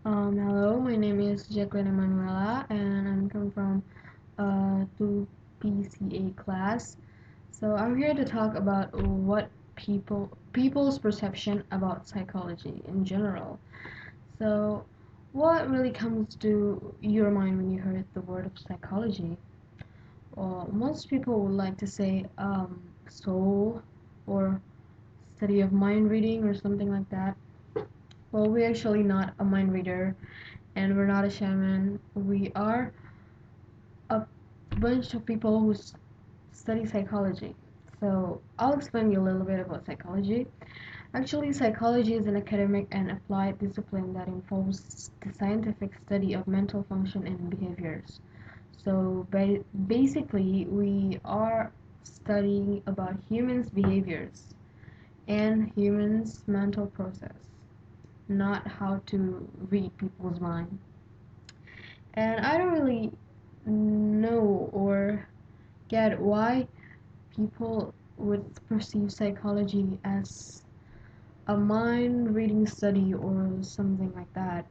Hello, my name is Jacklyn Imanuella, and I'm coming from 2 PCA class. So I'm here to talk about what people's perception about psychology in general. So, what really comes to your mind when you heard the word of psychology? Well, most people would like to say soul or study of mind reading or something like that. Well, we're actually not a mind reader and we're not a shaman. We are a bunch of people who study psychology. So I'll explain you a little bit about psychology. Actually, psychology is an academic and applied discipline that involves the scientific study of mental function and behaviors. So basically, we are studying about humans' behaviors and humans' mental process, not how to read people's mind. And I don't really know or get why people would perceive psychology as a mind reading study or something like that.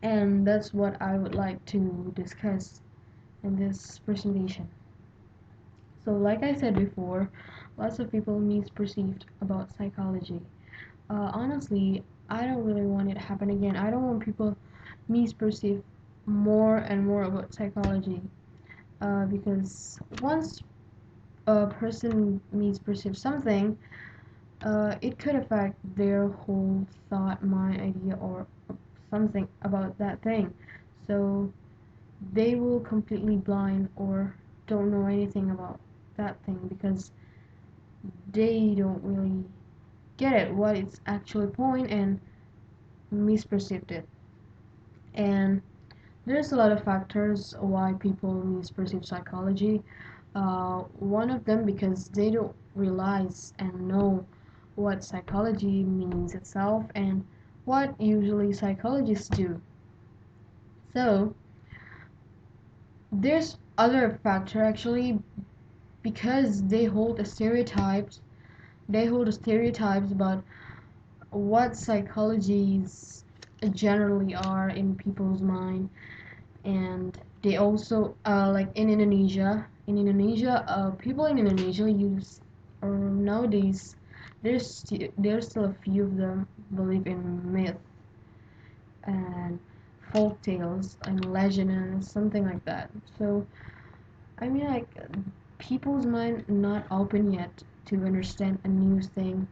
And that's what I would like to discuss in this presentation. So, like I said before, lots of people misperceived about psychology. Honestly, I don't really want it to happen again. I don't want people misperceive more and more about psychology because once a person misperceives something, it could affect their whole thought, mind, idea, or something about that thing. So they will completely blind or don't know anything about that thing because they don't really get it, what its actual point, and misperceived it. And there's a lot of factors why people misperceive psychology. One of them because they don't realize and know what psychology means itself and what usually psychologists do. So there's other factor actually because they hold stereotypes about what psychologies generally are in people's mind. And they also like in Indonesia, people in Indonesia use, or nowadays there's still a few of them believe in myth and folk tales and legend and something like that. So I mean, like, people's mind not open yet to understand a new thing.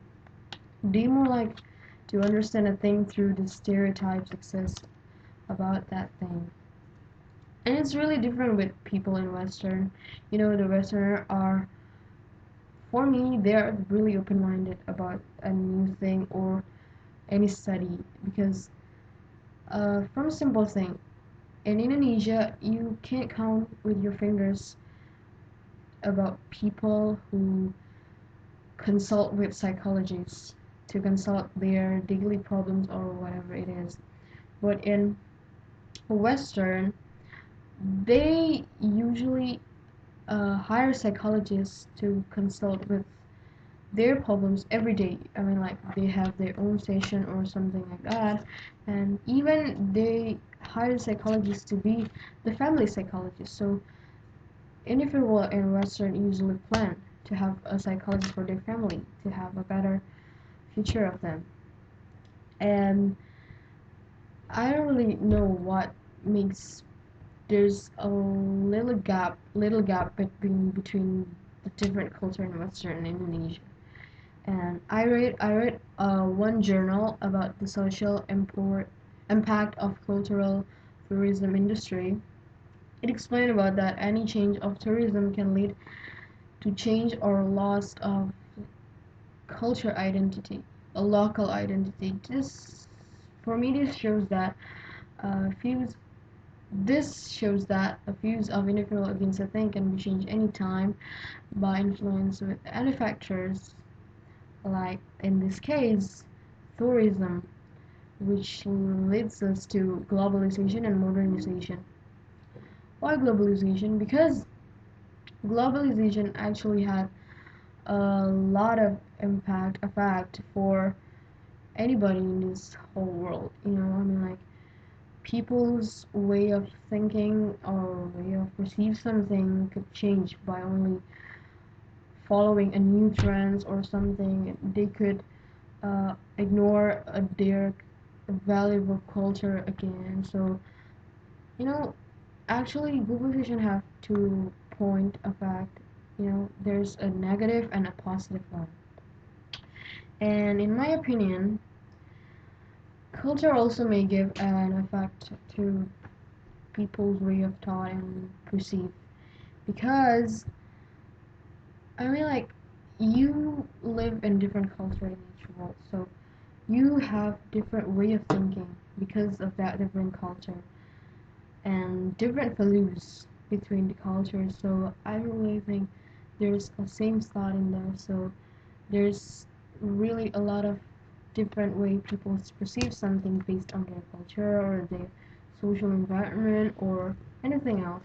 They more like to understand a thing through the stereotypes exist about that thing. And it's really different with people in Western. The Westerner are, for me, they're really open-minded about a new thing or any study because from a simple thing, in Indonesia, you can't count with your fingers about people who consult with psychologists to consult their daily problems or whatever it is. But in Western, they usually hire psychologists to consult with their problems every day. I mean, like they have their own session or something like that, and even they hire psychologists to be the family psychologist. So individual in Western usually plan to have a psychologist for their family to have a better future of them. And I don't really know what makes there's a little gap between the different culture in Western and Indonesia. And I read one journal about the social impact of cultural tourism industry. It explained about that any change of tourism can lead to change or loss of culture identity, a local identity. This, for me, fuse this shows that a fuse of individual against a thing can be changed anytime by influence with any factors, like in this case, tourism, which leads us to globalization and modernization. Why globalization? Because globalization actually had a lot of effect for anybody in this whole world. I mean, like, people's way of thinking or way of perceive something could change by only following a new trends or something. They could ignore their valuable culture again. So, you know, actually, globalization have to point a fact. There's a negative and a positive one. And in my opinion, culture also may give an effect to people's way of thought and perceive. Because, I mean, like, you live in different culture in each world. So, you have different way of thinking because of that different culture and different values between the cultures. So I really think there's a same thought in there. So there's really a lot of different way people perceive something based on their culture or their social environment or anything else.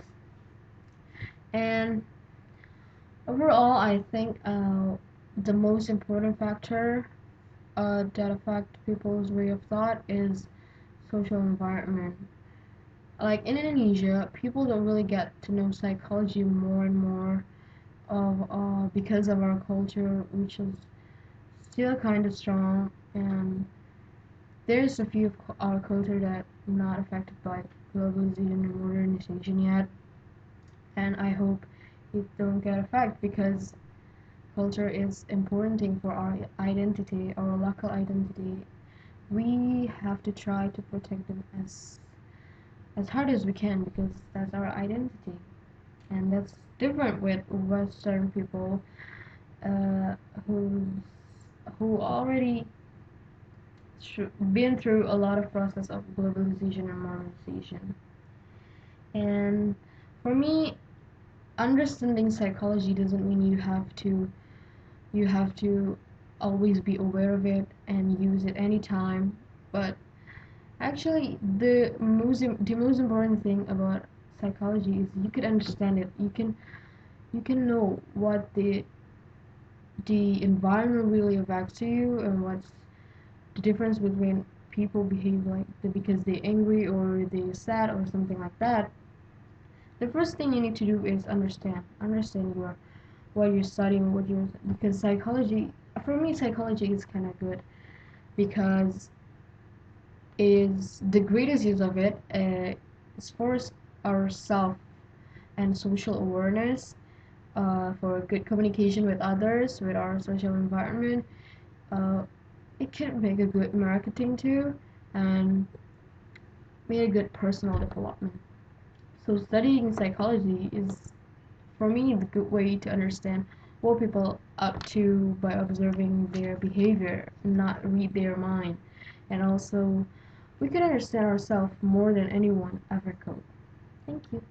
And overall, I think the most important factor that affect people's way of thought is social environment. Like in Indonesia, people don't really get to know psychology more and more of because of our culture, which is still kind of strong, and there's a few of our culture that not affected by globalization and modernization yet, and I hope it don't get affected because culture is important thing for our identity, our local identity. We have to try to protect them as hard as we can because that's our identity, and that's different with Western people uh, who already been through a lot of process of globalization and modernization. And for me, understanding psychology doesn't mean you have to always be aware of it and use it anytime, but actually the most important thing about psychology is you could understand it. You can know what the environment really affects you and what's the difference between people behave like because they're angry or they're sad or something like that. The first thing you need to do is understand what you're studying, what you're because psychology for me psychology is kind of good because is the greatest use of it is for our self and social awareness, for good communication with others, with our social environment. Uh, it can make a good marketing too, and make a good personal development. So studying psychology is, for me, the good way to understand what people up to by observing their behavior, not read their mind, and also we can understand ourselves more than anyone ever could. Thank you.